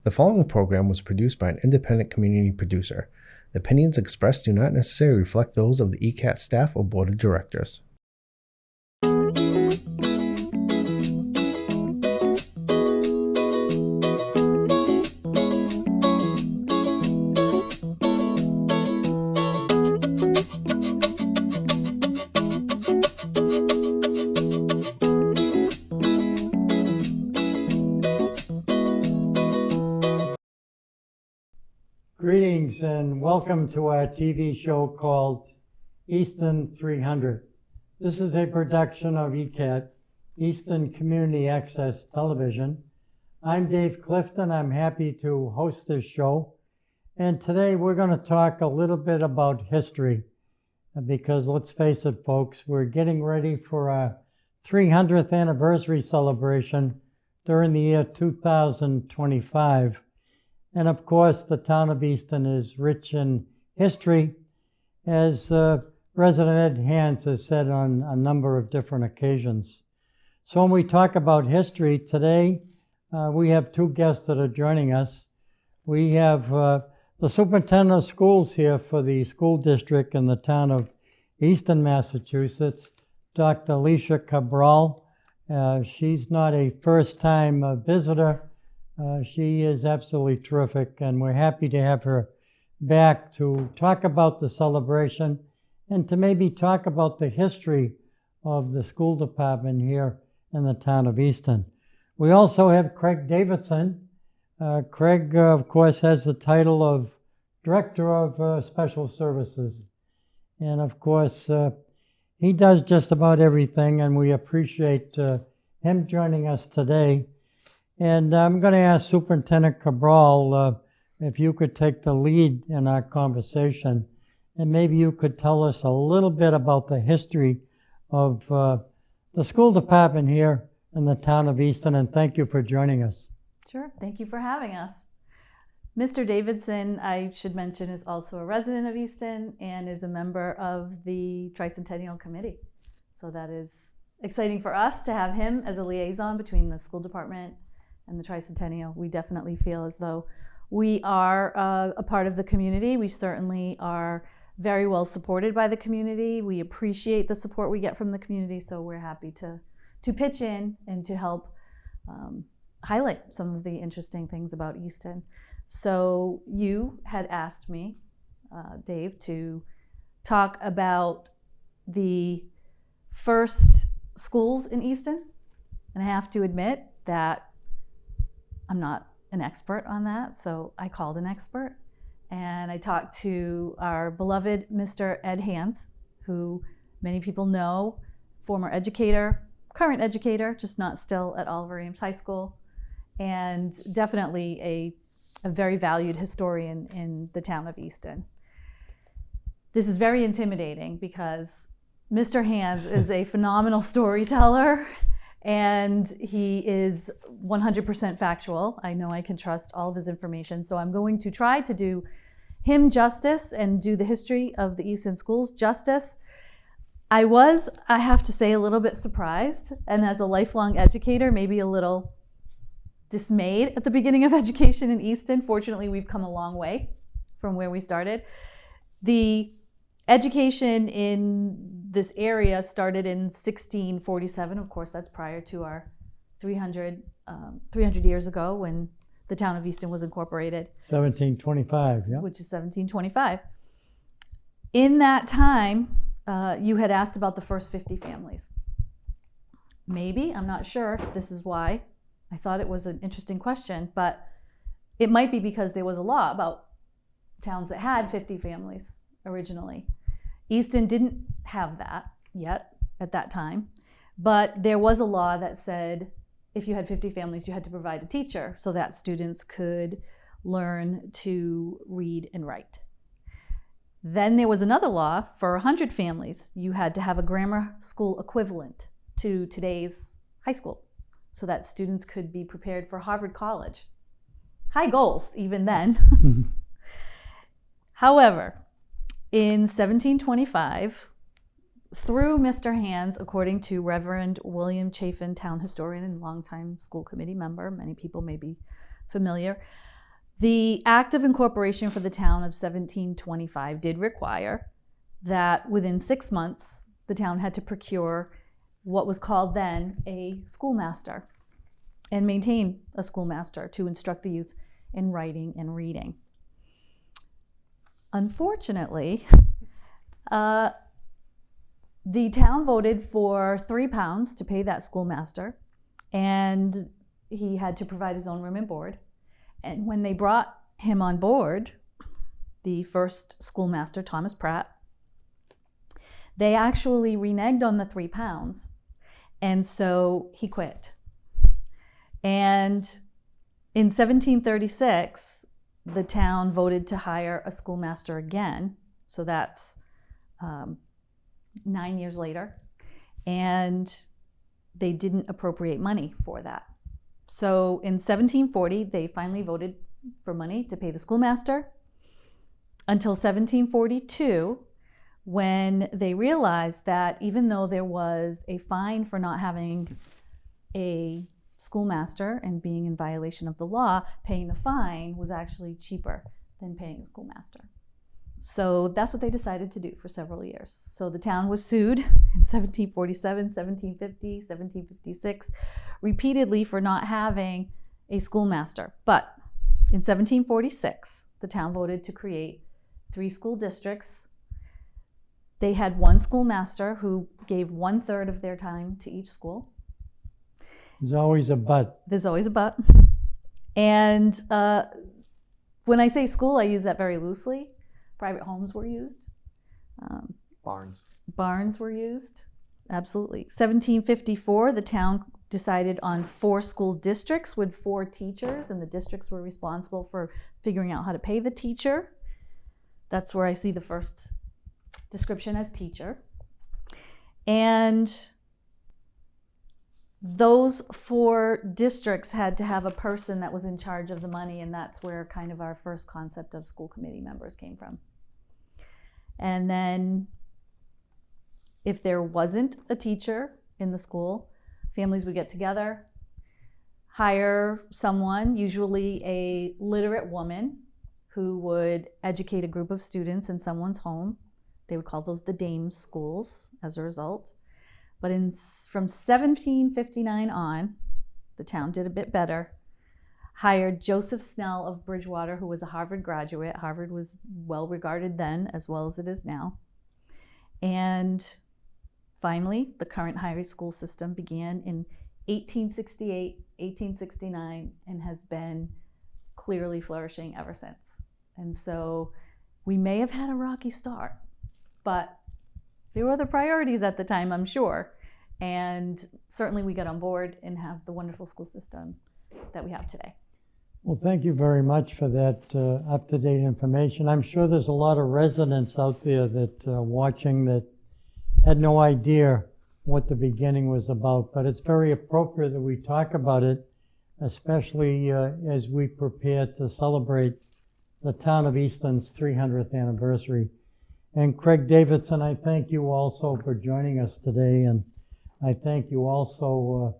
The following program was produced by an independent community producer. The opinions expressed do not necessarily reflect those of the ECAT staff or board of directors. Greetings and welcome to our TV show called Easton 300. This is a production of ECAT, Easton Community Access Television. I'm Dave Clifton. I'm happy to host this show. And today we're going to talk a little bit about history because let's face it, folks, we're getting ready for our 300th anniversary celebration during the year 2025. And of course, the town of Easton is rich in history, as President Ed Hans has said on a number of different occasions. So when we talk about history today, we have two guests that are joining us. We have the superintendent of schools here for the school district in the town of Easton, Massachusetts, Dr. Lisha Cabral. She's not a first-time visitor. She is absolutely terrific, and we're happy to have her back to talk about the celebration and to maybe talk about the history of the school department here in the town of Easton. We also have Craig Davidson. Craig, of course, has the title of Director of Special Services. And of course, he does just about everything, and we appreciate him joining us today. And I'm going to ask Superintendent Cabral if you could take the lead in our conversation, and maybe you could tell us a little bit about the history of the school department here in the town of Easton, and thank you for joining us. Sure, thank you for having us. Mr. Davidson, I should mention, is also a resident of Easton and is a member of the Tricentennial Committee. So that is exciting for us to have him as a liaison between the school department and the Tricentennial. We definitely feel as though we are a part of the community. We certainly are very well supported by the community. We appreciate the support we get from the community, so we're happy to pitch in and to help highlight some of the interesting things about Easton. So you had asked me, Dave, to talk about the first schools in Easton, and I have to admit that I'm not an expert on that, so I called an expert and I talked to our beloved Mr. Ed Hans, who many people know, former educator, current educator, just not still at Oliver Ames High School, and definitely a very valued historian in the town of Easton. This is very intimidating because Mr. Hans is a phenomenal storyteller. And he is 100% factual. I know I can trust all of his information. So I'm going to try to do him justice and do the history of the Easton schools justice. I have to say, a little bit surprised. And as a lifelong educator, maybe a little dismayed at the beginning of education in Easton. Fortunately, we've come a long way from where we started. The education in this area started in 1647. Of course, that's prior to our 300 years ago when the town of Easton was incorporated. 1725, yeah. Which is 1725. In that time, you had asked about the first 50 families. Maybe, I'm not sure if this is why. I thought it was an interesting question, but it might be because there was a law about towns that had 50 families originally. Easton didn't have that yet at that time, but there was a law that said if you had 50 families, you had to provide a teacher so that students could learn to read and write. Then there was another law for 100 families. You had to have a grammar school equivalent to today's high school so that students could be prepared for Harvard College. High goals even then. However, in 1725, through Mr. Hans, according to Reverend William Chafin, town historian and longtime school committee member, many people may be familiar. The Act of Incorporation for the town of 1725 did require that within 6 months, the town had to procure what was called then a schoolmaster and maintain a schoolmaster to instruct the youth in writing and reading. Unfortunately, the town voted for £3 to pay that schoolmaster, and he had to provide his own room and board. And when they brought him on board, the first schoolmaster, Thomas Pratt, they actually reneged on the £3, and so he quit. And in 1736, the town voted to hire a schoolmaster again, so that's 9 years later, and they didn't appropriate money for that. So in 1740, they finally voted for money to pay the schoolmaster until 1742, when they realized that even though there was a fine for not having a schoolmaster and being in violation of the law, paying the fine was actually cheaper than paying a schoolmaster. So that's what they decided to do for several years. So the town was sued in 1747, 1750, 1756, repeatedly for not having a schoolmaster. But in 1746, the town voted to create 3 school districts. They had one schoolmaster who gave 1/3 of their time to each school. There's always a but. There's always a but. And when I say school, I use that very loosely. Private homes were used. Barns were used. Absolutely. 1754, the town decided on 4 school districts with 4 teachers, and the districts were responsible for figuring out how to pay the teacher. That's where I see the first description as teacher. And those 4 districts had to have a person that was in charge of the money, and that's where kind of our first concept of school committee members came from. And then if there wasn't a teacher in the school, families would get together, hire someone, usually a literate woman, who would educate a group of students in someone's home. They would call those the dame schools as a result. But from 1759 on, the town did a bit better, hired Joseph Snell of Bridgewater, who was a Harvard graduate. Harvard was well regarded then as well as it is now. And finally, the current high school system began in 1868, 1869, and has been clearly flourishing ever since. And so we may have had a rocky start, but there were other priorities at the time, I'm sure. And certainly we got on board and have the wonderful school system that we have today. Well, thank you very much for that up-to-date information. I'm sure there's a lot of residents out there that watching that had no idea what the beginning was about, but it's very appropriate that we talk about it, especially as we prepare to celebrate the Town of Easton's 300th anniversary. And Craig Davidson, I thank you also for joining us today, and I thank you also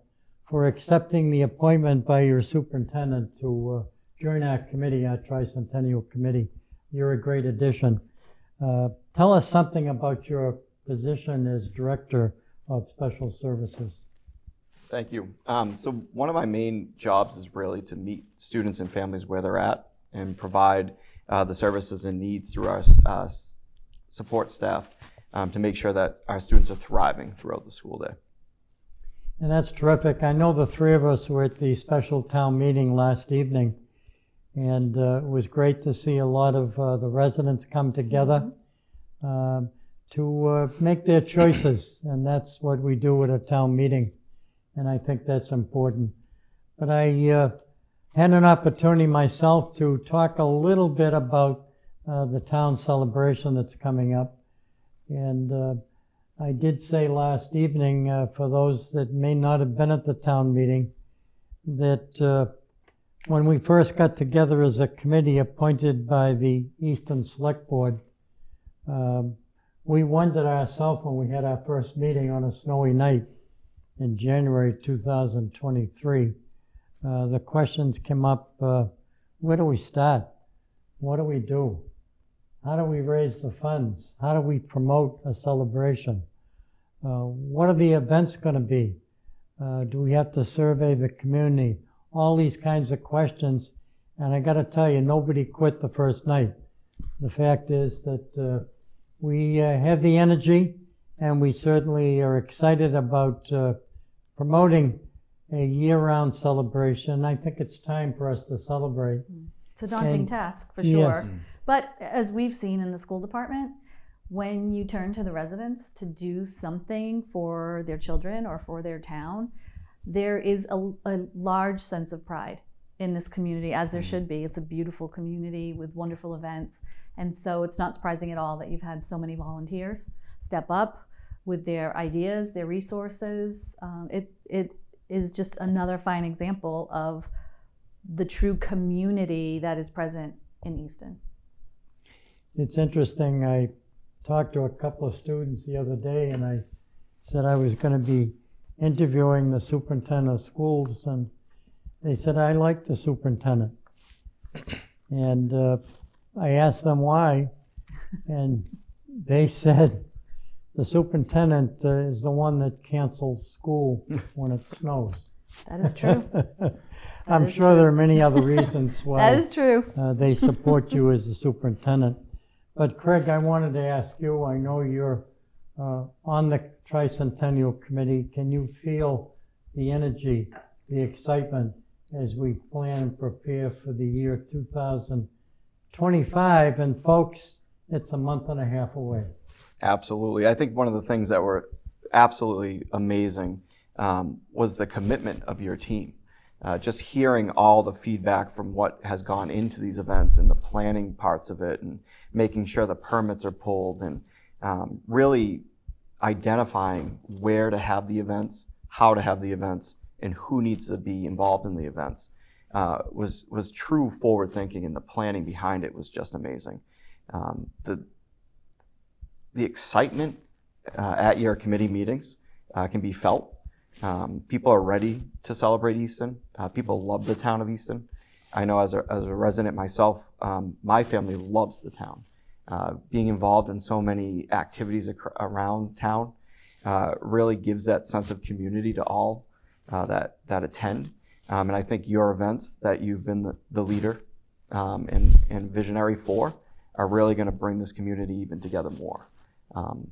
for accepting the appointment by your superintendent to join our committee, our Tricentennial Committee. You're a great addition. Tell us something about your position as Director of Special Services. Thank you. So one of my main jobs is really to meet students and families where they're at and provide the services and needs through our support staff to make sure that our students are thriving throughout the school day. And that's terrific. I know the 3 of us were at the special town meeting last evening, and it was great to see a lot of the residents come together to make their choices, and that's what we do at a town meeting, and I think that's important. But I had an opportunity myself to talk a little bit about the town celebration that's coming up, and I did say last evening, for those that may not have been at the town meeting, that when we first got together as a committee appointed by the Easton Select Board, we wondered ourselves when we had our first meeting on a snowy night in January 2023, the questions came up, where do we start? What do we do? How do we raise the funds? How do we promote a celebration? What are the events going to be? Do we have to survey the community? All these kinds of questions. And I got to tell you, nobody quit the first night. The fact is that we have the energy, and we certainly are excited about promoting a year-round celebration. I think it's time for us to celebrate. It's a daunting task, for sure. Yes. But as we've seen in the school department, when you turn to the residents to do something for their children or for their town, there is a large sense of pride in this community, as there should be. It's a beautiful community with wonderful events. And so it's not surprising at all that you've had so many volunteers step up with their ideas, their resources. It is just another fine example of the true community that is present in Easton. It's interesting. I talked to a couple of students the other day, and I said I was going to be interviewing the superintendent of schools, and they said, I like the superintendent. And I asked them why, and they said the superintendent is the one that cancels school when it snows. That is true. I'm sure there are many other reasons why that is true. They support you as the superintendent. But Craig, I wanted to ask you, I know you're on the Tricentennial Committee. Can you feel the energy, the excitement as we plan and prepare for the year 2025? And folks, it's a month and a half away. Absolutely. I think one of the things that were absolutely amazing was the commitment of your team. Just hearing all the feedback from what has gone into these events and the planning parts of it, and making sure the permits are pulled, and really identifying where to have the events, how to have the events, and who needs to be involved in the events was true forward thinking, and the planning behind it was just amazing. The excitement at your committee meetings can be felt. People are ready to celebrate Easton. People love the town of Easton. I know as a resident myself, my family loves the town. Being involved in so many activities around town really gives that sense of community to all that attend. And I think your events that you've been the leader and visionary for are really going to bring this community even together more.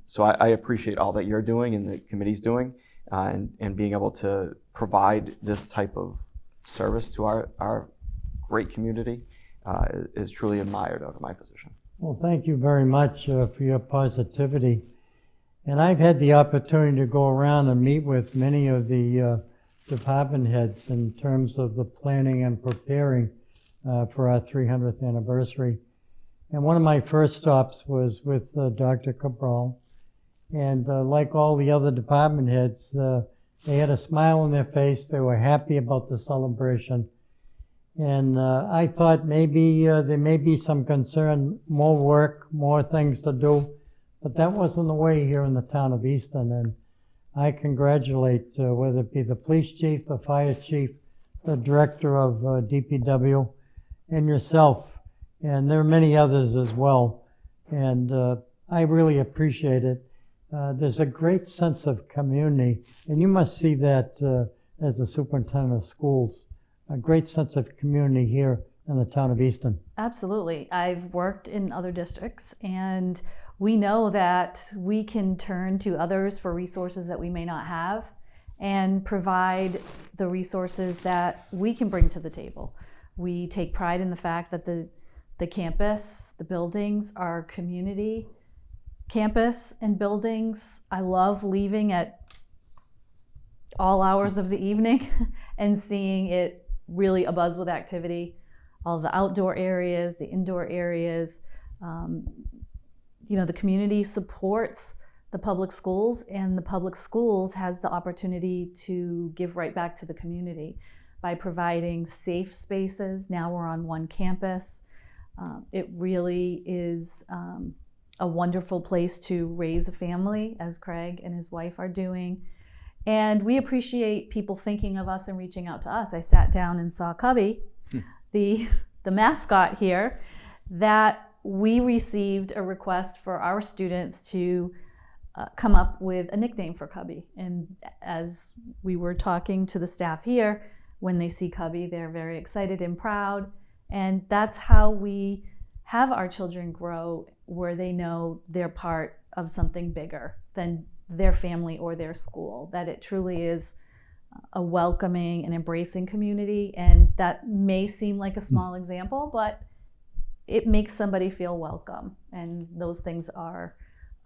So I appreciate all that you're doing and the committee's doing. And being able to provide this type of service to our great community is truly admired out of my position. Well, thank you very much for your positivity. And I've had the opportunity to go around and meet with many of the department heads in terms of the planning and preparing for our 300th anniversary. And one of my first stops was with Dr. Cabral. And like all the other department heads, they had a smile on their face. They were happy about the celebration. And I thought maybe there may be some concern, more work, more things to do. But that wasn't the way here in the town of Easton. And I congratulate, whether it be the police chief, the fire chief, the director of DPW, and yourself. And there are many others as well. And I really appreciate it. There's a great sense of community, and you must see that as the superintendent of schools, a great sense of community here in the town of Easton. Absolutely. I've worked in other districts, and we know that we can turn to others for resources that we may not have and provide the resources that we can bring to the table. We take pride in the fact that the campus, the buildings, our community campus and buildings. I love leaving at all hours of the evening and seeing it really abuzz with activity. All of the outdoor areas, the indoor areas. The community supports the public schools, and the public schools has the opportunity to give right back to the community by providing safe spaces. Now we're on one campus. It really is a wonderful place to raise a family, as Craig and his wife are doing. And we appreciate people thinking of us and reaching out to us. I sat down and saw Cubby, the mascot here, that we received a request for our students to come up with a nickname for Cubby. And as we were talking to the staff here, when they see Cubby, they're very excited and proud. And that's how we have our children grow, where they know they're part of something bigger than their family or their school, that it truly is a welcoming and embracing community. And that may seem like a small example, but it makes somebody feel welcome. And those things are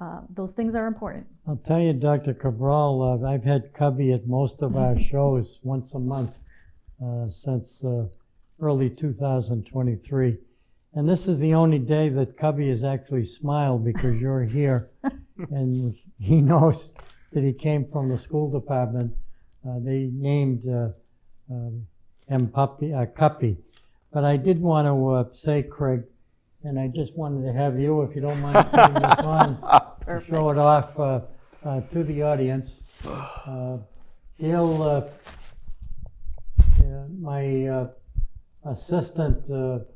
important. I'll tell you, Dr. Cabral, I've had Cubby at most of our shows once a month since early 2023. And this is the only day that Cubby has actually smiled because you're here. And he knows that he came from the school department. They named him Cuppy. But I did want to say, Craig, and I just wanted to have you, if you don't mind putting this on, to show it off to the audience. My assistant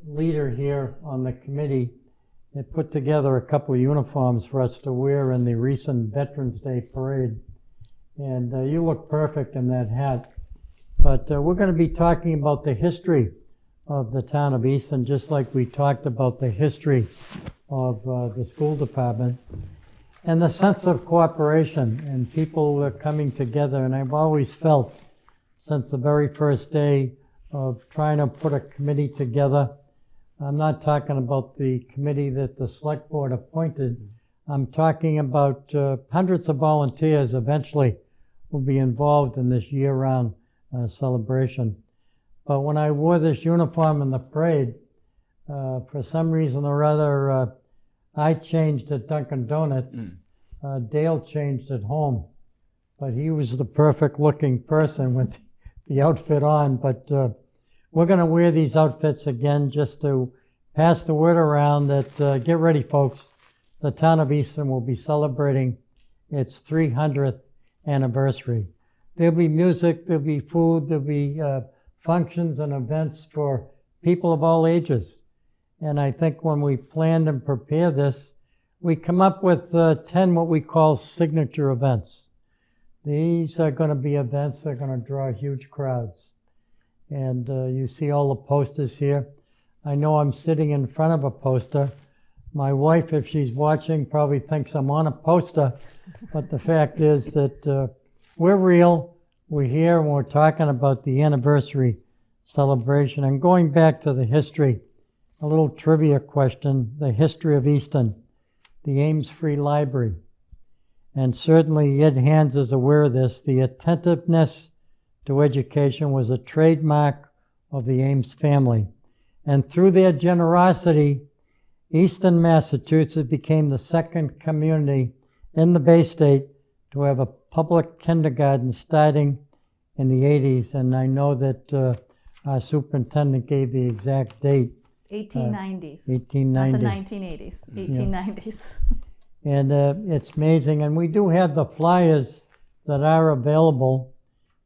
leader here on the committee had put together a couple of uniforms for us to wear in the recent Veterans Day parade. And you look perfect in that hat. But we're going to be talking about the history of the town of Easton, just like we talked about the history of the school department, and the sense of cooperation and people coming together. And I've always felt, since the very first day of trying to put a committee together, I'm not talking about the committee that the select board appointed. I'm talking about hundreds of volunteers eventually will be involved in this year-round celebration. But when I wore this uniform in the parade, for some reason or other, I changed at Dunkin' Donuts. Dale changed at home. But he was the perfect looking person with the outfit on. But we're going to wear these outfits again just to pass the word around that, get ready, folks. The town of Easton will be celebrating its 300th anniversary. There'll be music, there'll be food, there'll be functions and events for people of all ages. And I think when we planned and prepared this, we come up with 10 what we call signature events. These are going to be events that are going to draw huge crowds. And you see all the posters here. I know I'm sitting in front of a poster. My wife, if she's watching, probably thinks I'm on a poster. But the fact is that we're real. We're here and we're talking about the anniversary celebration. And going back to the history, a little trivia question, the history of Easton, the Ames Free Library. And certainly Ed Hands is aware of this. The attentiveness to education was a trademark of the Ames family. And through their generosity, Easton, Massachusetts became the second community in the Bay State to have a public kindergarten starting in the 80s. And I know that our superintendent gave the exact date. 1890s. 1890. Not the 1980s, 1890s. And it's amazing. And we do have the flyers that are available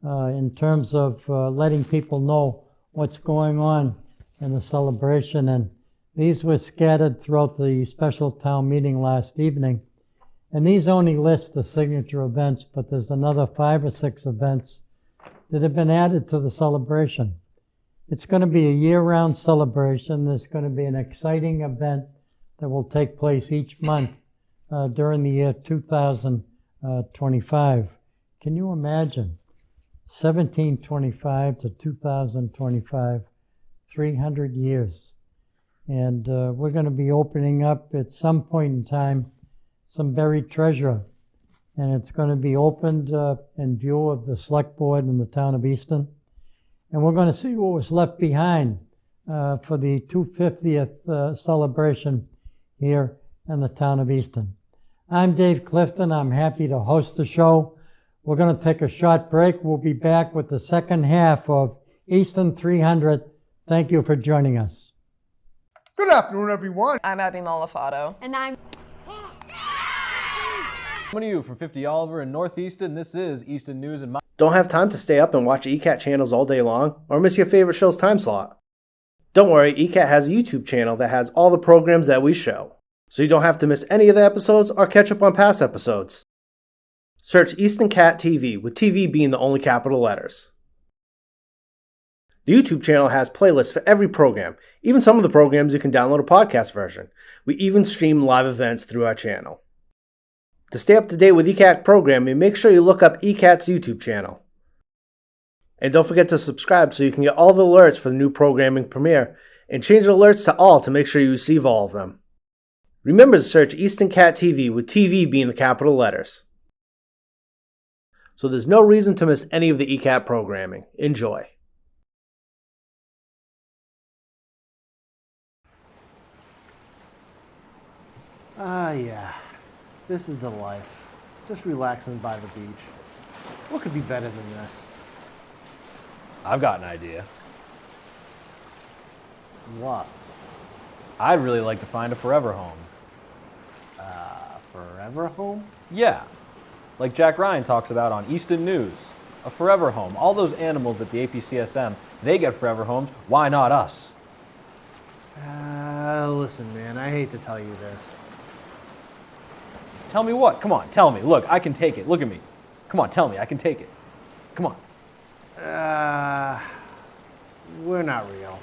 in terms of letting people know what's going on in the celebration. And these were scattered throughout the special town meeting last evening. And these only list the signature events, but there's another 5 or 6 events that have been added to the celebration. It's going to be a year-round celebration. There's going to be an exciting event that will take place each month during the year 2025. Can you imagine? 1725 to 2025, 300 years. And we're going to be opening up at some point in time some buried treasure. And it's going to be opened in view of the select board in the town of Easton. And we're going to see what was left behind for the 250th celebration here in the town of Easton. I'm Dave Clifton. I'm happy to host the show. We're going to take a short break. We'll be back with the second half of Easton 300. Thank you for joining us. Good afternoon, everyone. I'm Abby Malafato. And I'm... Coming to you from 50 Oliver in North Easton, this is Easton News and Don't have time to stay up and watch ECAT channels all day long, or miss your favorite show's time slot? Don't worry, ECAT has a YouTube channel that has all the programs that we show, so you don't have to miss any of the episodes or catch up on past episodes. Search Easton Cat TV, with TV being the only capital letters. The YouTube channel has playlists for every program, even some of the programs you can download a podcast version. We even stream live events through our channel. To stay up to date with ECAT programming, make sure you look up ECAT's YouTube channel. And don't forget to subscribe so you can get all the alerts for the new programming premiere, and change the alerts to all to make sure you receive all of them. Remember to search Easton Cat TV, with TV being the capital letters. So there's no reason to miss any of the ECAT programming. Enjoy. Yeah. This is the life. Just relaxing by the beach. What could be better than this? I've got an idea. What? I'd really like to find a forever home. Forever home? Yeah, like Jack Ryan talks about on Easton News. A forever home. All those animals at the APCSM, they get forever homes. Why not us? Listen, man, I hate to tell you this. Tell me what? Come on, tell me. Look, I can take it. Look at me. Come on, tell me. I can take it. Come on. We're not real.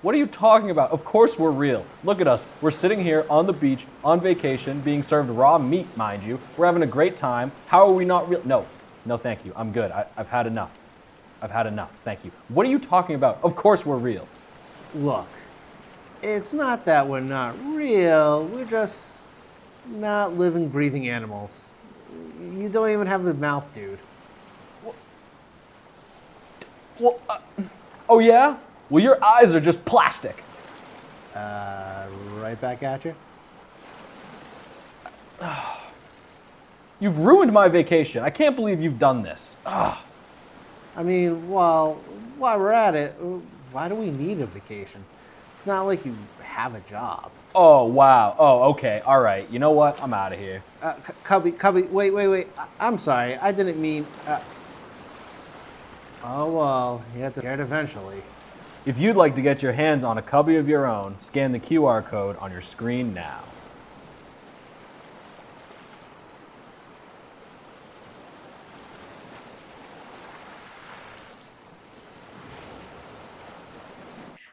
What are you talking about? Of course we're real. Look at us. We're sitting here on the beach, on vacation, being served raw meat, mind you. We're having a great time. How are we not real? No, thank you. I'm good. I've had enough. I've had enough. Thank you. What are you talking about? Of course we're real. Look, it's not that we're not real. We're just not living, breathing animals. You don't even have a mouth, dude. Well, oh yeah? Well, your eyes are just plastic. Right back at you. You've ruined my vacation. I can't believe you've done this. I mean, while we're at it, why do we need a vacation? It's not like you have a job. Oh, wow. Oh, okay. All right. You know what? I'm out of here. Cubby, wait. I'm sorry. I didn't mean... Oh, well, you have to get it eventually. If you'd like to get your hands on a cubby of your own, scan the QR code on your screen now.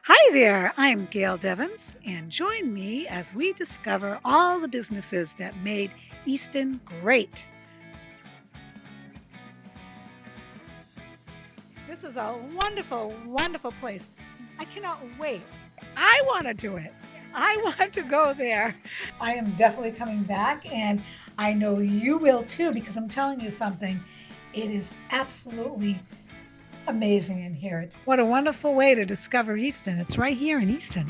Hi there, I'm Gail Devins, and join me as we discover all the businesses that made Easton great. This is a wonderful, wonderful place. I cannot wait. I want to do it. I want to go there. I am definitely coming back, and I know you will too, because I'm telling you something. It is absolutely amazing in here. What a wonderful way to discover Easton. It's right here in Easton.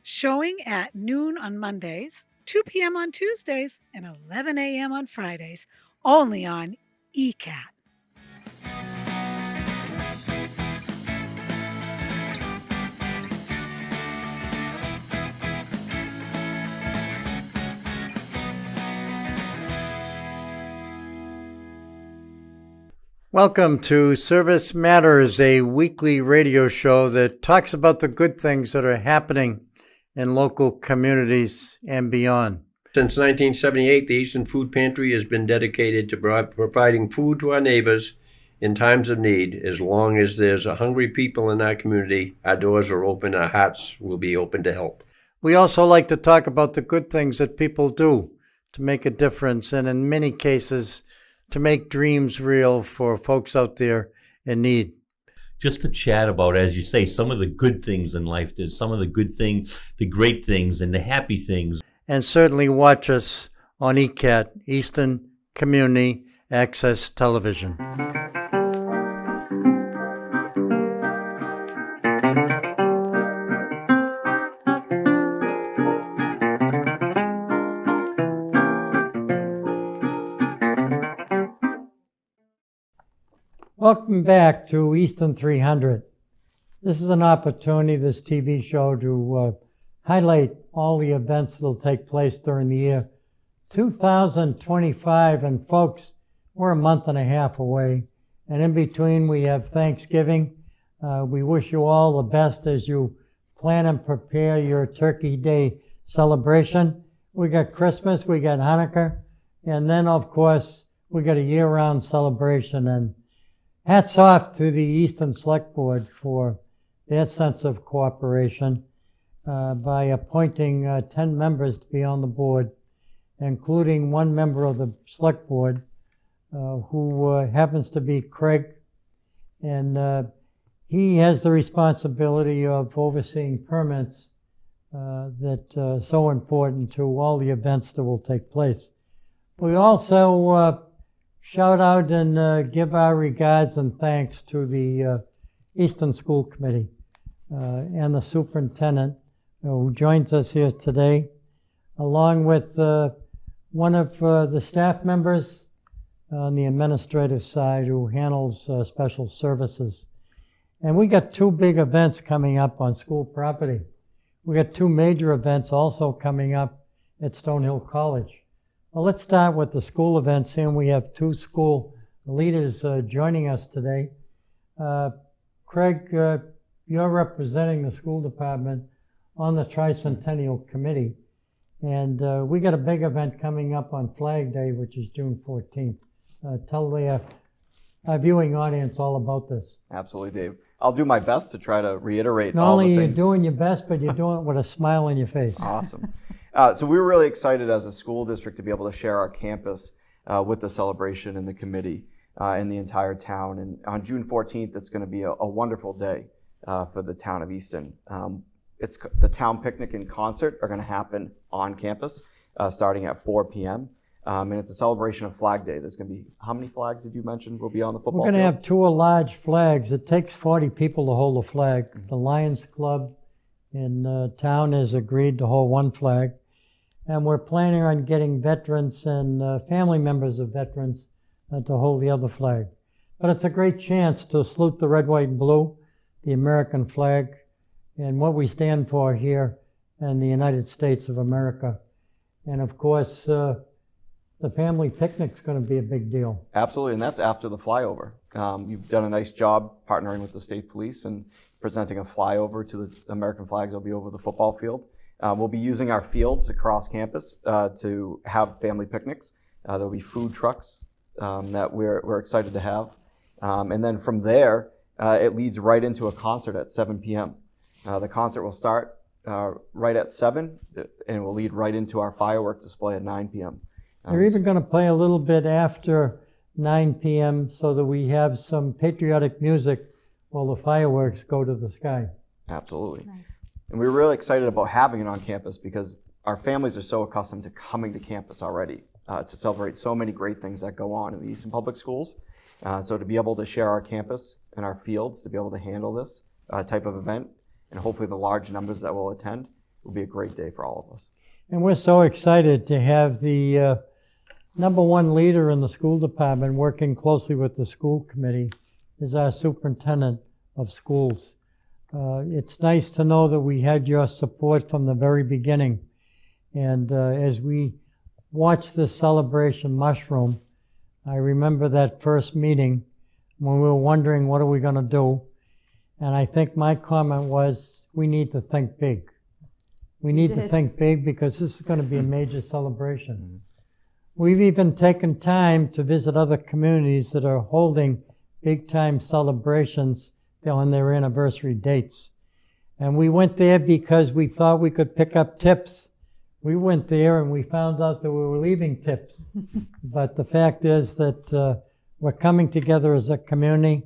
Showing at noon on Mondays, 2 p.m. on Tuesdays, and 11 a.m. on Fridays, only on ECAT. Welcome to Service Matters, a weekly radio show that talks about the good things that are happening in local communities and beyond. Since 1978, the Easton Food Pantry has been dedicated to providing food to our neighbors in times of need. As long as there's hungry people in our community, our doors are open, our hearts will be open to help. We also like to talk about the good things that people do to make a difference, and in many cases, to make dreams real for folks out there in need. Just to chat about, as you say, some of the good things in life. There's some of the good things, the great things, and the happy things. And certainly watch us on ECAT, Easton Community Access Television. Welcome back to Easton 300. This is an opportunity, this TV show, to highlight all the events that'll take place during the year 2025. And folks, we're a month and a half away. And in between, we have Thanksgiving. We wish you all the best as you plan and prepare your Turkey Day celebration. We got Christmas, we got Hanukkah, and then, of course, we got a year-round celebration. And hats off to the Easton Select Board for their sense of cooperation by appointing 10 members to be on the board, including one member of the Select Board who happens to be Craig. And he has the responsibility of overseeing permits that are so important to all the events that will take place. We also shout out and give our regards and thanks to the Easton School Committee and the superintendent who joins us here today, along with one of the staff members on the administrative side who handles special services. And we got two big events coming up on school property. We got two major events also coming up at Stonehill College. Well, let's start with the school events, and we have two school leaders joining us today. Craig, you're representing the school department on the Tricentennial Committee, and we got a big event coming up on Flag Day, which is June 14th. Tell our viewing audience all about this. Absolutely, Dave. I'll do my best to try to reiterate Not all the only are you things. doing your best, but you're doing it with a smile on your face. Awesome. So we were really excited as a school district to be able to share our campus with the celebration and the committee in the entire town. And on June 14th, it's going to be a wonderful day for the town of Easton. It's the town picnic and concert are going to happen on campus starting at 4 p.m. And it's a celebration of Flag Day. There's going to be, how many flags did you mention will be on the football We're going to field? have two large flags. It takes 40 people to hold a flag. The Lions Club in town has agreed to hold one flag. And we're planning on getting veterans and family members of veterans to hold the other flag. But it's a great chance to salute the red, white, and blue, the American flag, and what we stand for here in the United States of America. And of course, the family picnic's going to be a big deal. Absolutely, and that's after the flyover. You've done a nice job partnering with the state police and presenting a flyover to the American flags that'll be over the football field. We'll be using our fields across campus to have family picnics. There'll be food trucks that we're excited to have. And then from there, it leads right into a concert at 7 p.m. The concert will start right at 7 and will lead right into our firework display at 9 p.m. They're even going to play a little bit after 9 p.m. so that we have some patriotic music while the fireworks go to the sky. Absolutely. Nice. And we're really excited about having it on campus because our families are so accustomed to coming to campus already to celebrate so many great things that go on in the Easton Public Schools. So to be able to share our campus and our fields, to be able to handle this type of event, and hopefully the large numbers that will attend, will be a great day for all of us. And we're so excited to have the number one leader in the school department working closely with the school committee is our superintendent of schools. It's nice to know that we had your support from the very beginning. And as we watch this celebration mushroom, I remember that first meeting when we were wondering what are we going to do. And I think my comment was, we need to think big. We need to think big because this is going to be a major celebration. We've even taken time to visit other communities that are holding big-time celebrations on their anniversary dates. And we went there because we thought we could pick up tips. We went there and we found out that we were leaving tips. But the fact is that we're coming together as a community.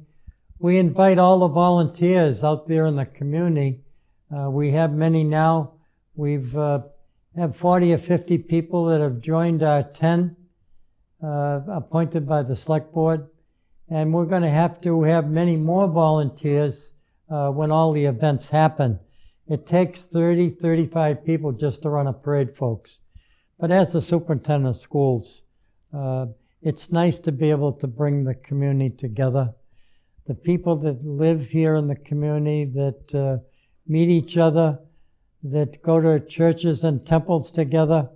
We invite all the volunteers out there in the community. We have many now. We've have 40 or 50 people that have joined our 10 appointed by the select board. And we're going to have many more volunteers when all the events happen. It takes 30, 35 people just to run a parade, folks. But as the superintendent of schools, it's nice to be able to bring the community together. the people that live here in the community, that meet each other, that go to churches and temples together.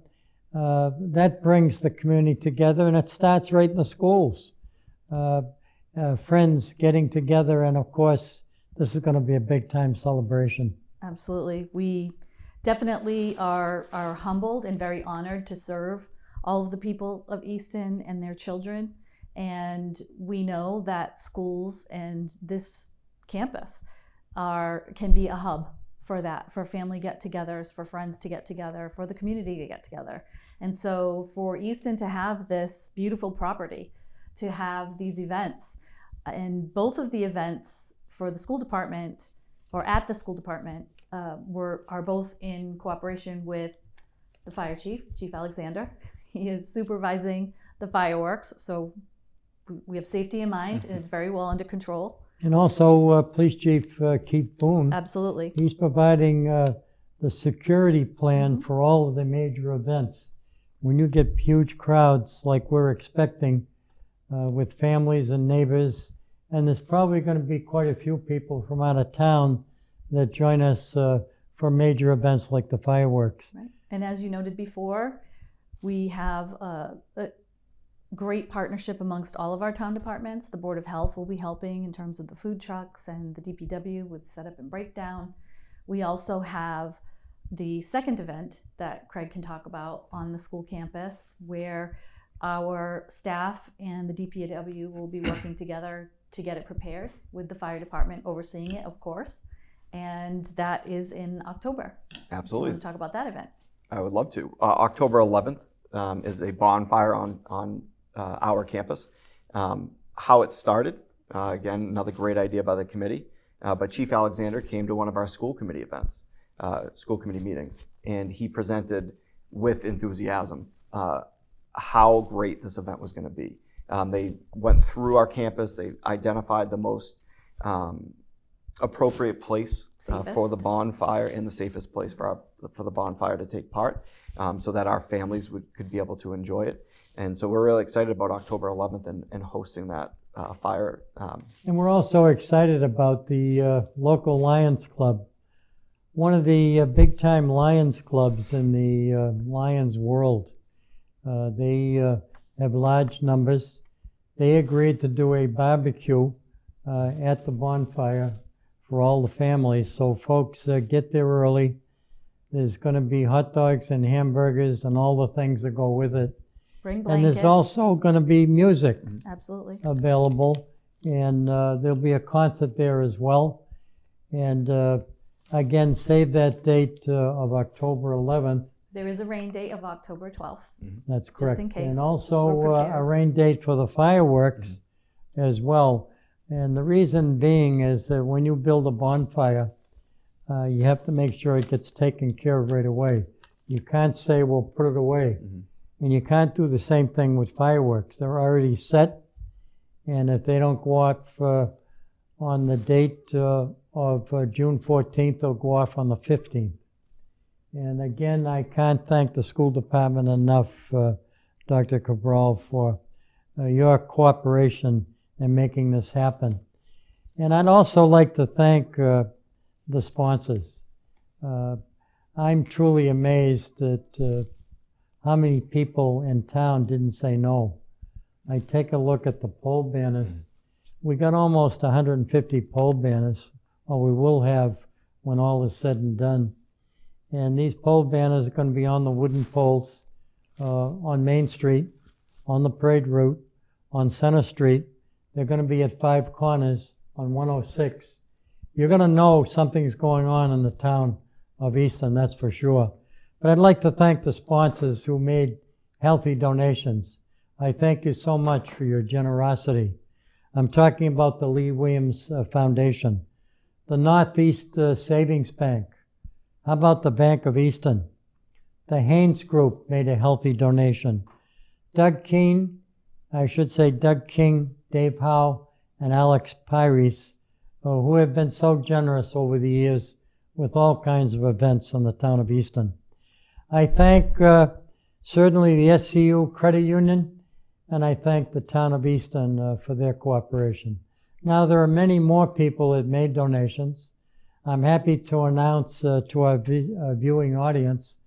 That brings the community together, and it starts right in the schools. Friends getting together, and of course, this is going to be a big time celebration. Absolutely. We definitely are humbled and very honored to serve all of the people of Easton and their children. And we know that schools and this campus can be a hub for that, for family get-togethers, for friends to get together, for the community to get together. And so for Easton to have this beautiful property, to have these events, and both of the events for the school department, or at the school department, are both in cooperation with the fire chief, Chief Alexander. He is supervising the fireworks, so we have safety in mind, and it's very well under control. And also Police Chief Keith Boone. Absolutely. He's providing the security plan for all of the major events. When you get huge crowds like we're expecting with families and neighbors, and there's probably going to be quite a few people from out of town that join us for major events like the fireworks. Right. And as you noted before, we have a great partnership amongst all of our town departments. The Board of Health will be helping in terms of the food trucks, and the DPW with setup and breakdown. We also have the second event that Craig can talk about on the school campus, where our staff and the DPW will be working together to get it prepared, with the fire department overseeing it, of course. And that is in October. Absolutely. You want to talk about that event? I would love to. October 11th is a bonfire on our campus. How it started, again, another great idea by the committee, but Chief Alexander came to one of our school committee events, school committee meetings, and he presented with enthusiasm how great this event was going to be. They went through our campus, they identified the most appropriate place for the bonfire, and the safest place for the bonfire to take part, so that our families could be able to enjoy it. And so we're really excited about October 11th and hosting that fire. And we're also excited about the local Lions Club. One of the big time Lions clubs in the Lions world. They have large numbers. They agreed to do a barbecue at the bonfire for all the families. So folks, get there early. There's going to be hot dogs and hamburgers and all the things that go with it. Bring blankets. And there's also going to be music Absolutely. available. And there'll be a concert there as well. And again, save that date of October 11th. There is a rain date of October 12th. That's correct. Just in case. And also we're prepared. a rain date for the fireworks as well. And the reason being is that when you build a bonfire, you have to make sure it gets taken care of right away. You can't say, well, put it away. And you can't do the same thing with fireworks. They're already set. And if they don't go off on the date of June 14th, they'll go off on the 15th. And again, I can't thank the school department enough, Dr. Cabral, for your cooperation in making this happen. And I'd also like to thank the sponsors. I'm truly amazed at how many people in town didn't say no. I take a look at the pole banners. We got almost 150 pole banners, or we will have when all is said and done. And these pole banners are going to be on the wooden poles on Main Street, on the parade route, on Center Street. They're going to be at 5 corners on 106. You're going to know something's going on in the town of Easton, that's for sure. But I'd like to thank the sponsors who made healthy donations. I thank you so much for your generosity. I'm talking about the Lee Williams Foundation, the Northeast Savings Bank. How about the Bank of Easton? The Haynes Group made a healthy donation. Doug King, Dave Howe, and Alex Pires, who have been so generous over the years with all kinds of events in the town of Easton. I thank certainly the SCU Credit Union, and I thank the town of Easton for their cooperation. Now, there are many more people that made donations. I'm happy to announce to our viewing audience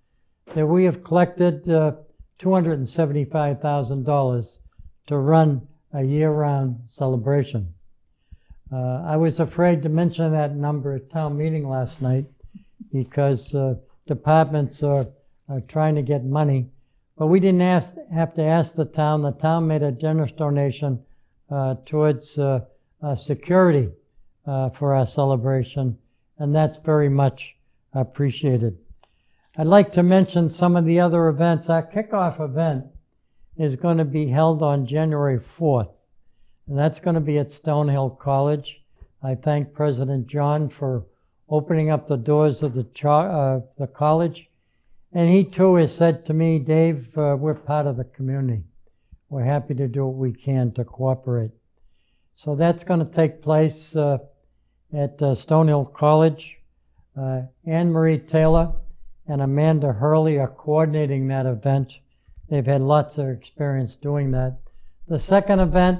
that we have collected $275,000 to run a year-round celebration. I was afraid to mention that number at town meeting last night because departments are trying to get money, but we didn't have to ask the town. The town made a generous donation towards security for our celebration, and that's very much appreciated. I'd like to mention some of the other events. Our kickoff event is going to be held on January 4th, and that's going to be at Stonehill College. I thank President John for opening up the doors of the college, and he too has said to me, Dave, we're part of the community. We're happy to do what we can to cooperate. So that's going to take place at Stonehill College. Anne Marie Taylor and Amanda Hurley are coordinating that event. They've had lots of experience doing that. The second event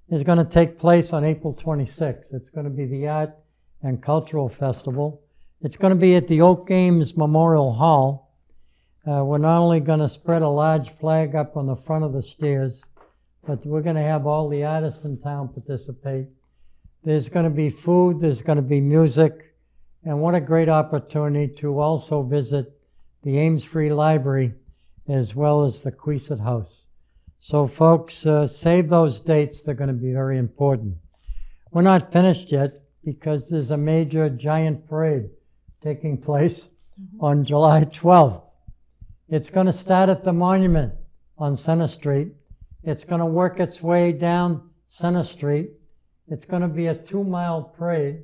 is going to take place on April 26th. It's going to be the Art and Cultural Festival. It's going to be at the Oak Games Memorial Hall. We're not only going to spread a large flag up on the front of the stairs, but we're going to have all the artists in town participate. There's going to be food, there's going to be music, and what a great opportunity to also visit the Ames Free Library as well as the Queeset House. So folks, save those dates. They're going to be very important. We're not finished yet because there's a major giant parade taking place on July 12th. It's going to start at the monument on Center Street. It's going to work its way down Center Street. It's going to be a 2-mile parade.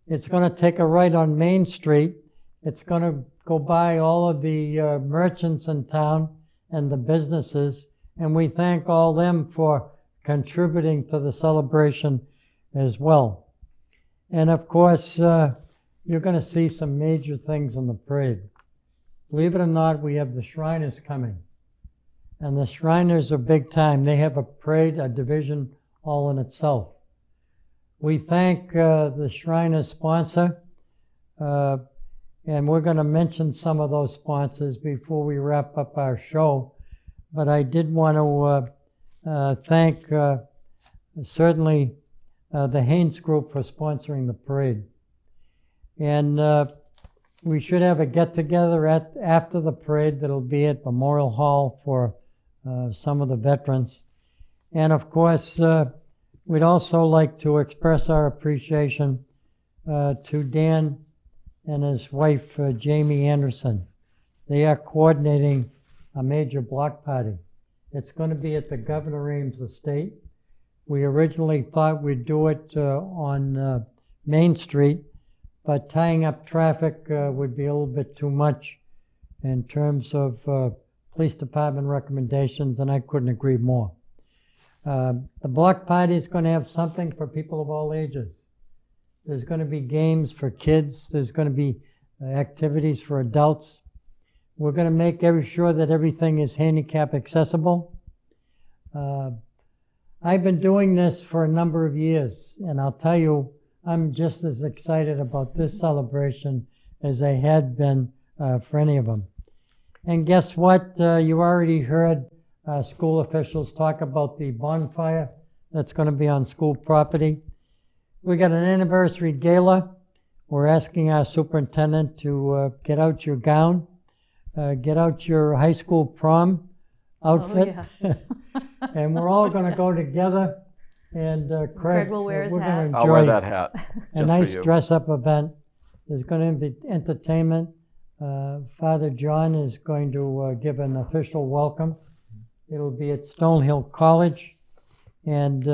It's going to take a right on Main Street. It's going to go by all of the merchants in town and the businesses, and we thank all them for contributing to the celebration as well. And of course, you're going to see some major things in the parade. Believe it or not, we have the Shriners coming. And the Shriners are big time. They have a parade, a division all in itself. We thank the Shriners sponsor, and we're going to mention some of those sponsors before we wrap up our show. But I did want to thank certainly the Haynes Group for sponsoring the parade. And we should have a get-together after the parade that'll be at Memorial Hall for some of the veterans. And of course, we'd also like to express our appreciation to Dan and his wife, Jamie Anderson. They are coordinating a major block party. It's going to be at the Governor Ames Estate. We originally thought we'd do it on Main Street, but tying up traffic would be a little bit too much in terms of police department recommendations, and I couldn't agree more. The block party is going to have something for people of all ages. There's going to be games for kids. There's going to be activities for adults. We're going to make sure that everything is handicap accessible. I've been doing this for a number of years, and I'll tell you, I'm just as excited about this celebration as I had been for any of them. And guess what? You already heard school officials talk about the bonfire that's going to be on school property. We got an anniversary gala. We're asking our superintendent to get out your gown, get out your high school prom outfit, and we're all going to go together. And Craig will wear his we're hat. going to I'll wear enjoy that hat. a Just nice for you. dress-up event. There's going to be entertainment. Father John is going to give an official welcome. It'll be at Stonehill College, and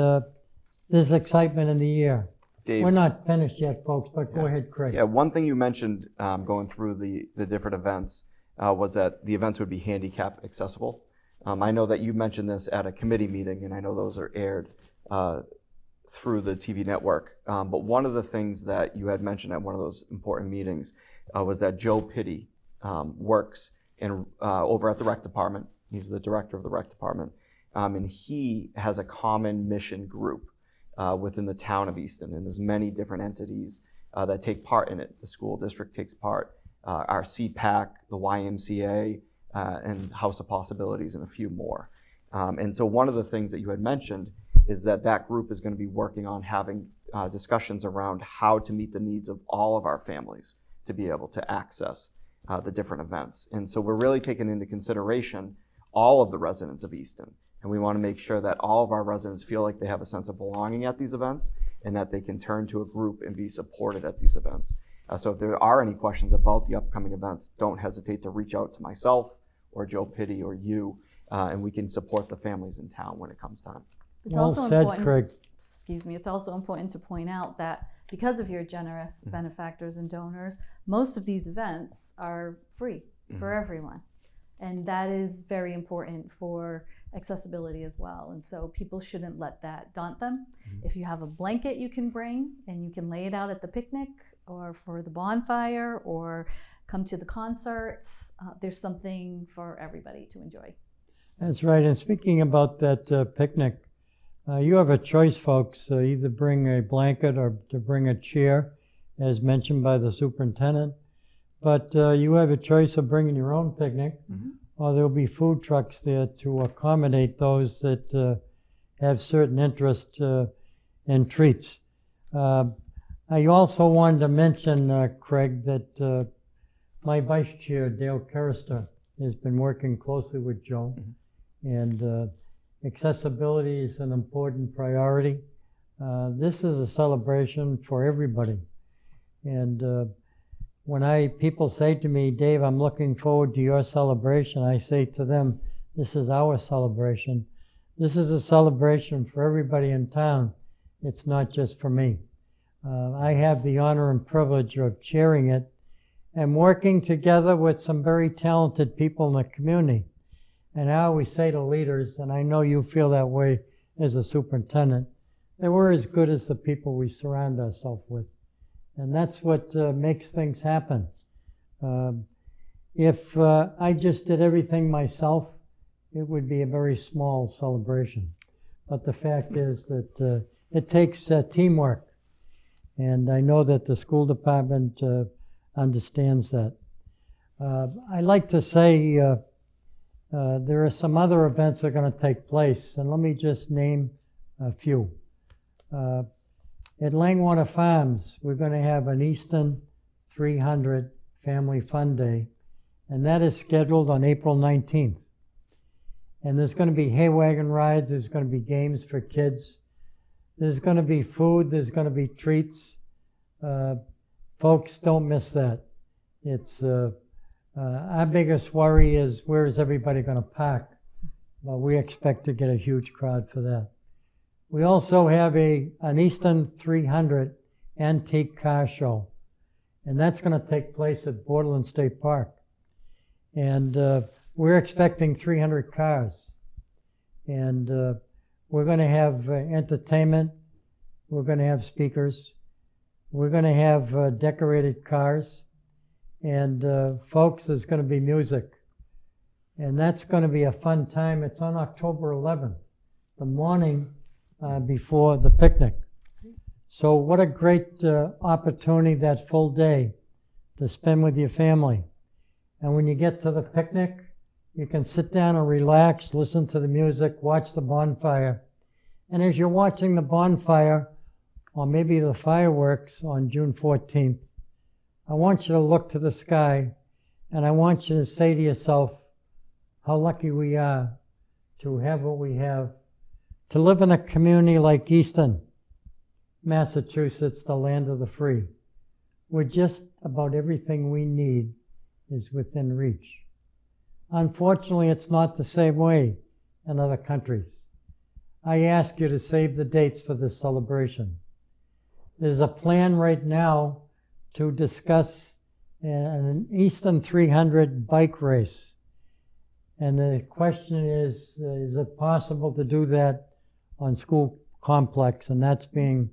there's excitement in the air. Dave, We're not finished yet, folks, but go ahead, Craig. yeah, one thing you mentioned going through the different events was that the events would be handicap accessible. I know that you mentioned this at a committee meeting, and I know those are aired through the TV network. But one of the things that you had mentioned at one of those important meetings was that Joe Pitti works over at the rec department. He's the director of the rec department. And he has a common mission group. within the town of Easton, and there's many different entities that take part in it. The school district takes part, our CPAC, the YMCA, and House of Possibilities, and a few more. And so one of the things that you had mentioned is that group is going to be working on having discussions around how to meet the needs of all of our families to be able to access the different events. And so we're really taking into consideration all of the residents of Easton. And we want to make sure that all of our residents feel like they have a sense of belonging at these events and that they can turn to a group and be supported at these events. So if there are any questions about the upcoming events, don't hesitate to reach out to myself or Joe Pitti or you, and we can support the families in town when it comes time. It's Well also said, important, Craig. excuse me, it's also important to point out that because of your generous benefactors and donors, most of these events are free for everyone. And that is very important for accessibility as well. And so people shouldn't let that daunt them. If you have a blanket you can bring and you can lay it out at the picnic or for the bonfire or come to the concerts, there's something for everybody to enjoy. That's right. And speaking about that picnic, you have a choice, folks. Either bring a blanket or to bring a chair, as mentioned by the superintendent. But you have a choice of bringing your own picnic, or there'll be food trucks there to accommodate those that have certain interest in treats. I also wanted to mention, Craig, that my vice chair, Dale Carister, has been working closely with Joe, and accessibility is an important priority. This is a celebration for everybody. And when people say to me, Dave, I'm looking forward to your celebration, I say to them, this is our celebration. This is a celebration for everybody in town. It's not just for me. I have the honor and privilege of chairing it and working together with some very talented people in the community. And I always say to leaders, and I know you feel that way as a superintendent, that we're as good as the people we surround ourselves with. And that's what makes things happen. If I just did everything myself, it would be a very small celebration. But the fact is that it takes teamwork. And I know that the school department understands that. I like to say there are some other events that are going to take place, and let me just name a few. At Langwater Farms, we're going to have an Easton 300 Family Fun Day, and that is scheduled on April 19th. And there's going to be hay wagon rides, there's going to be games for kids, there's going to be food, there's going to be treats. Folks, don't miss that. It's our biggest worry is where is everybody going to park? Well, we expect to get a huge crowd for that. We also have an Easton 300 antique car show, and that's going to take place at Borderland State Park. And we're expecting 300 cars. And we're going to have entertainment. We're going to have speakers. We're going to have decorated cars. And folks, there's going to be music. And that's going to be a fun time. It's on October 11th, the morning before the picnic. So what a great opportunity, that full day to spend with your family. And when you get to the picnic, you can sit down and relax, listen to the music, watch the bonfire. And as you're watching the bonfire, or maybe the fireworks on June 14th, I want you to look to the sky, and I want you to say to yourself how lucky we are to have what we have, to live in a community like Easton, Massachusetts, the land of the free, where just about everything we need is within reach. Unfortunately, it's not the same way in other countries. I ask you to save the dates for this celebration. There's a plan right now to discuss an Easton 300 bike race. And the question is it possible to do that on school complex? And that's being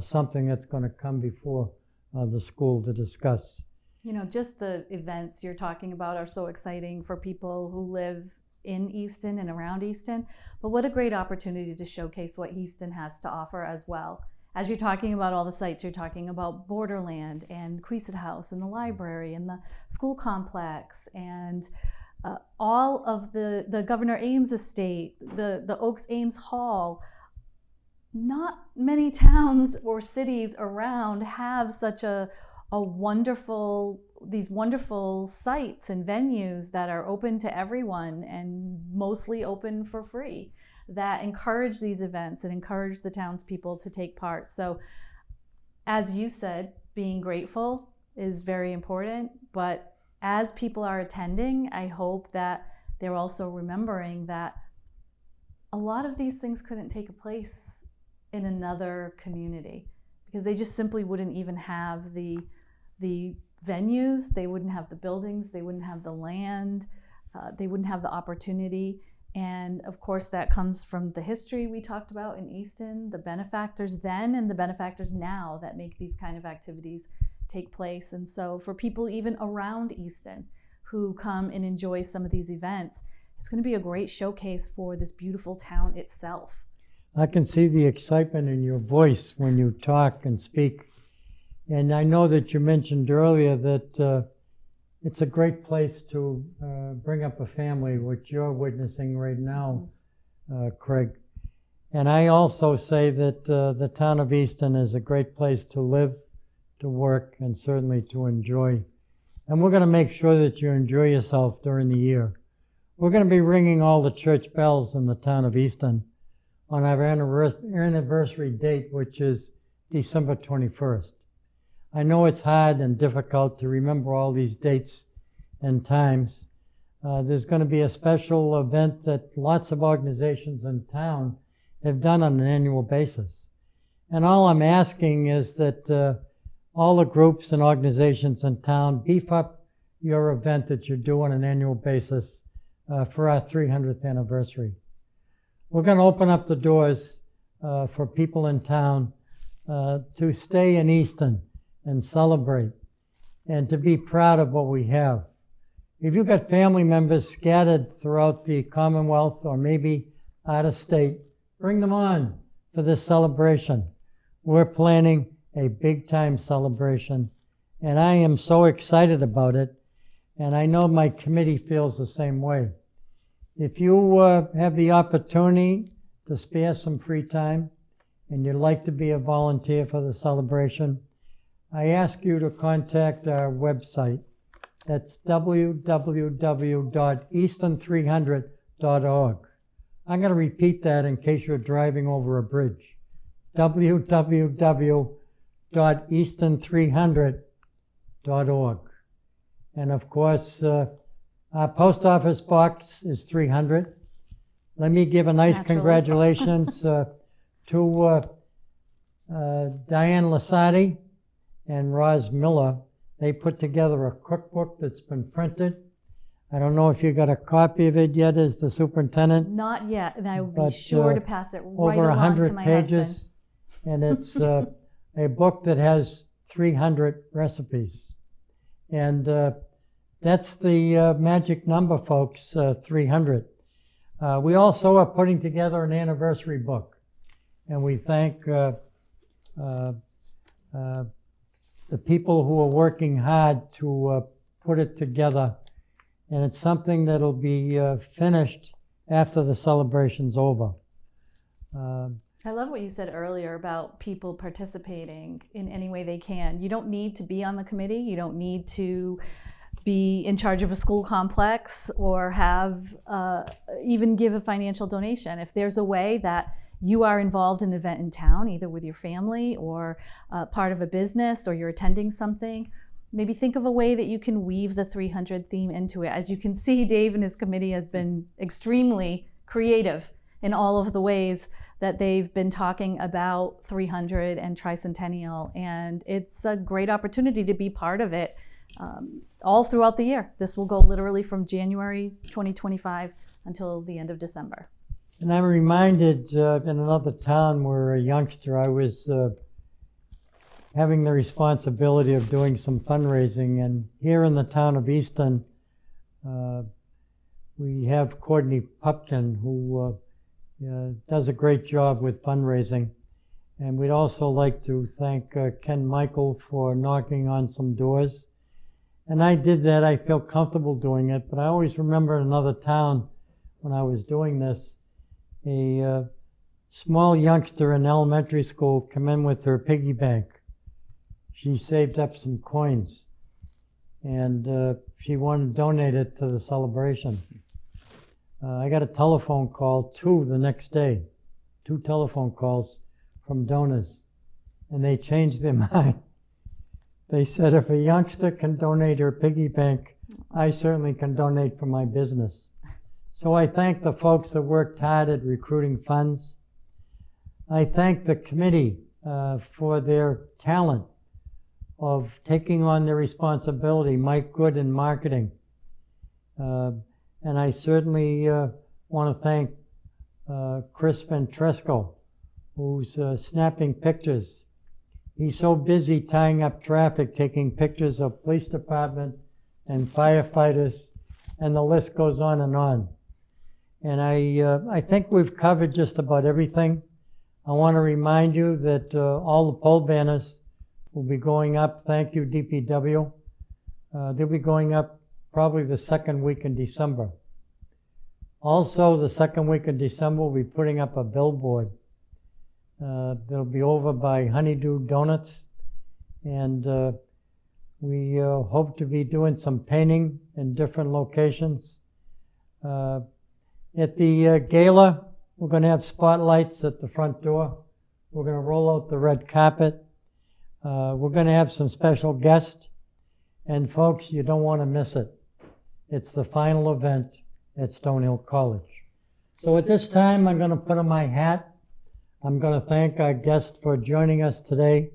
something that's going to come before the school to discuss. You know, just the events you're talking about are so exciting for people who live in Easton and around Easton, but what a great opportunity to showcase what Easton has to offer as well. As you're talking about all the sites, you're talking about Borderland and Queeset House and the library and the school complex and all of the Governor Ames estate, the Oaks Ames Hall. Not many towns or cities around have such these wonderful sites and venues that are open to everyone and mostly open for free, that encourage these events and encourage the townspeople to take part. So as you said, being grateful is very important, but as people are attending, I hope that they're also remembering that a lot of these things couldn't take place in another community because they just simply wouldn't even have the venues, they wouldn't have the buildings, they wouldn't have the land, they wouldn't have the opportunity. And of course that comes from the history we talked about in Easton, the benefactors then and the benefactors now that make these kind of activities take place. And so for people even around Easton who come and enjoy some of these events, it's going to be a great showcase for this beautiful town itself. I can see the excitement in your voice when you talk and speak. And I know that you mentioned earlier that it's a great place to bring up a family, which you're witnessing right now, Craig. And I also say that the town of Easton is a great place to live, to work, and certainly to enjoy. And we're going to make sure that you enjoy yourself during the year. We're going to be ringing all the church bells in the town of Easton on our anniversary date, which is December 21st. I know it's hard and difficult to remember all these dates and times. There's going to be a special event that lots of organizations in town have done on an annual basis. And all I'm asking is that all the groups and organizations in town beef up your event that you do on an annual basis for our 300th anniversary. We're going to open up the doors for people in town to stay in Easton and celebrate and to be proud of what we have. If you've got family members scattered throughout the Commonwealth or maybe out of state, bring them on for this celebration. We're planning a big time celebration and I am so excited about it, and I know my committee feels the same way. If you have the opportunity to spare some free time and you'd like to be a volunteer for the celebration, I ask you to contact our website. That's www.easton300.org. I'm going to repeat that in case you're driving over a bridge. www.easton300.org. And of course, our post office box is 300. Let me give a nice congratulations to Diane Lasati and Roz Miller. They put together a cookbook that's been printed. I don't know if you got a copy of it yet as the superintendent. Not yet, and I will be sure to pass it right over along 100 to my pages, husband. And it's a book that has 300 recipes. And that's the magic number, folks, 300. We also are putting together an anniversary book, and we thank the people who are working hard to put it together, and it's something that'll be finished after the celebration's over. I love what you said earlier about people participating in any way they can. You don't need to be on the committee. You don't need to be in charge of a school complex or have even give a financial donation. If there's a way that you are involved in an event in town, either with your family or part of a business, or you're attending something, maybe think of a way that you can weave the 300 theme into it. As you can see, Dave and his committee have been extremely creative in all of the ways that they've been talking about 300 and tricentennial, and it's a great opportunity to be part of it all throughout the year. This will go literally from January 2025 until the end of December. And I'm reminded in another town where a youngster, I was having the responsibility of doing some fundraising, and here in the town of Easton, We have Courtney Pupkin, who does a great job with fundraising. And we'd also like to thank Ken Michael for knocking on some doors. And I did that. I feel comfortable doing it. But I always remember in another town when I was doing this, a small youngster in elementary school came in with her piggy bank. She saved up some coins, and she wanted to donate it to the celebration. I got a telephone call, the next day, 2 telephone calls from donors, and they changed their mind. They said, if a youngster can donate her piggy bank, I certainly can donate for my business. So I thank the folks that worked hard at recruiting funds. I thank the committee for their talent of taking on their responsibility, Mike Good in marketing. And I certainly want to thank Chris Ventresco, who's snapping pictures. He's so busy tying up traffic, taking pictures of police department and firefighters, and the list goes on and on. And I think we've covered just about everything. I want to remind you that all the pole banners will be going up. Thank you, DPW. They'll be going up probably the second week in December. Also, the second week in December, we'll be putting up a billboard. They'll be over by Honeydew Donuts, and we hope to be doing some painting in different locations. At the gala, we're going to have spotlights at the front door. We're going to roll out the red carpet. We're going to have some special guests, and folks, you don't want to miss it. It's the final event at Stonehill College. So at this time, I'm going to put on my hat. I'm going to thank our guest for joining us today,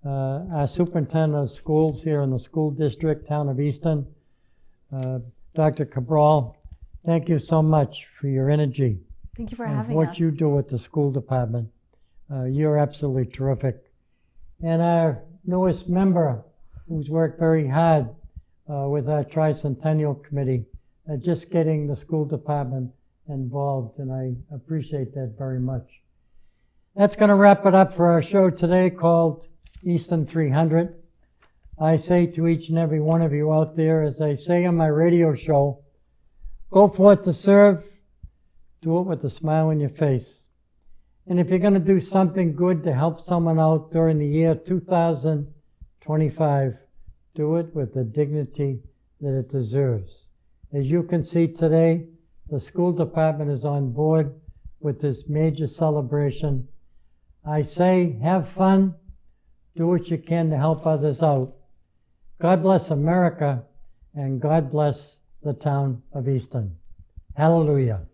our superintendent of schools here in the school district, Town of Easton, Dr. Cabral. Thank you so much for your energy. Thank you for and having what us. you do at the school department. You're absolutely terrific. And our newest member, who's worked very hard with our Tricentennial Committee, just getting the school department involved, and I appreciate that very much. That's going to wrap it up for our show today called Easton 300. I say to each and every one of you out there, as I say on my radio show, go forth to serve, do it with a smile on your face. And if you're going to do something good to help someone out during the year 2025, do it with the dignity that it deserves. As you can see today, the school department is on board with this major celebration. I say, have fun, do what you can to help others out. God bless America, and God bless the town of Easton. Hallelujah.